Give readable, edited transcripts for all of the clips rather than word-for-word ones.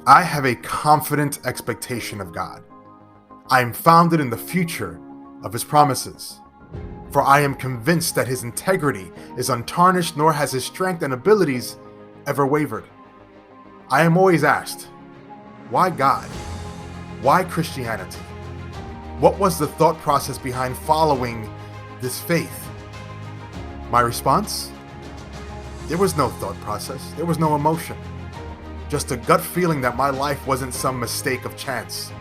I have a confident expectation of God. I am founded in the future of His promises. For I am convinced that His integrity is untarnished, nor has His strength and abilities ever wavered. I am always asked, why God? Why Christianity? What was the thought process behind following this faith? My response? There was no thought process. There was no emotion. Just a gut feeling that my life wasn't some mistake of chance,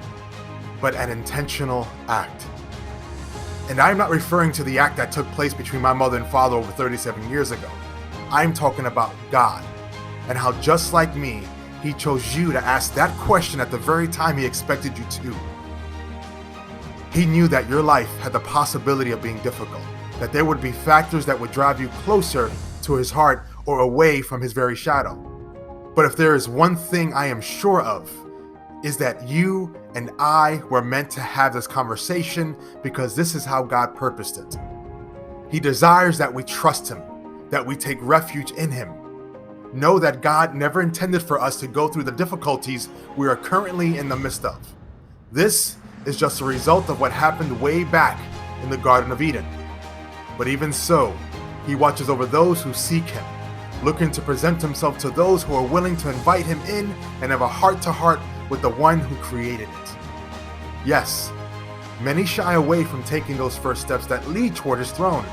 but an intentional act. And I'm not referring to the act that took place between my mother and father over 37 years ago. I'm talking about God, and how just like me, He chose you to ask that question at the very time He expected you to. He knew that your life had the possibility of being difficult, that there would be factors that would drive you closer to His heart or away from His very shadow. But if there is one thing I am sure of, is that you and I were meant to have this conversation because this is how God purposed it. He desires that we trust Him, that we take refuge in Him. Know that God never intended for us to go through the difficulties we are currently in the midst of. This is just a result of what happened way back in the Garden of Eden. But even so, He watches over those who seek Him, looking to present Himself to those who are willing to invite Him in and have a heart-to-heart with the one who created it. Yes, many shy away from taking those first steps that lead toward His throne.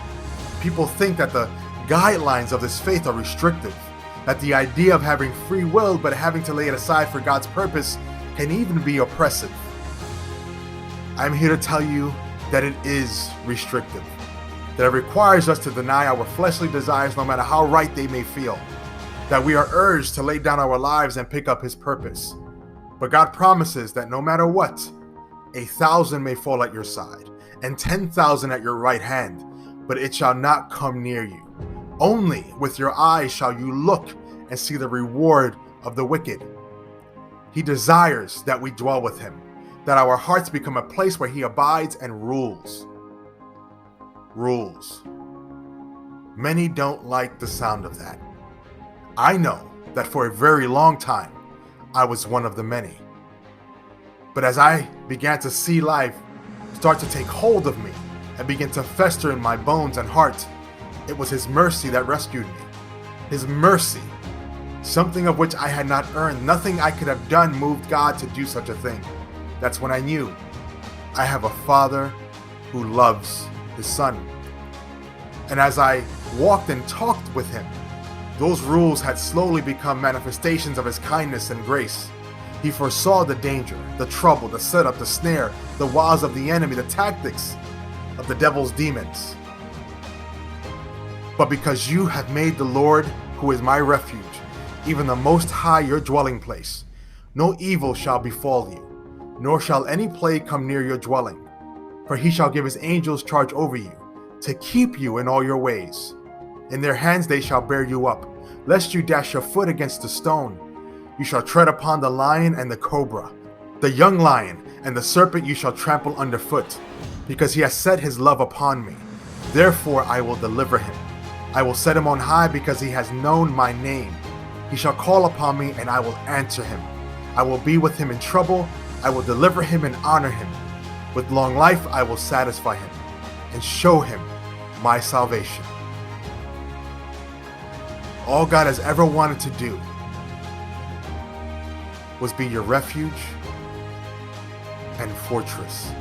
People think that the guidelines of this faith are restrictive, that the idea of having free will but having to lay it aside for God's purpose can even be oppressive. I'm here to tell you that it is restrictive, that it requires us to deny our fleshly desires no matter how right they may feel, that we are urged to lay down our lives and pick up His purpose. But God promises that no matter what, 1,000 may fall at your side and 10,000 at your right hand, but it shall not come near you. Only with your eyes shall you look and see the reward of the wicked. He desires that we dwell with Him, that our hearts become a place where He abides and rules. Rules. Many don't like the sound of that. I know that for a very long time, I was one of the many. But as I began to see life start to take hold of me and begin to fester in my bones and heart, it was His mercy that rescued me. His mercy, something of which I had not earned, nothing I could have done moved God to do such a thing. That's when I knew I have a Father who loves His Son. And as I walked and talked with Him, those rules had slowly become manifestations of His kindness and grace. He foresaw the danger, the trouble, the setup, the snare, the wiles of the enemy, the tactics of the devil's demons. But because you have made the Lord, who is my refuge, even the Most High your dwelling place, no evil shall befall you, nor shall any plague come near your dwelling. For He shall give His angels charge over you, to keep you in all your ways. In their hands they shall bear you up, lest you dash your foot against a stone. You shall tread upon the lion and the cobra, the young lion and the serpent you shall trample underfoot. Because He has set His love upon me, therefore I will deliver him. I will set him on high because he has known my name. He shall call upon me and I will answer him. I will be with him in trouble. I will deliver him and honor him. With long life I will satisfy him and show him my salvation. All God has ever wanted to do was be your refuge and fortress.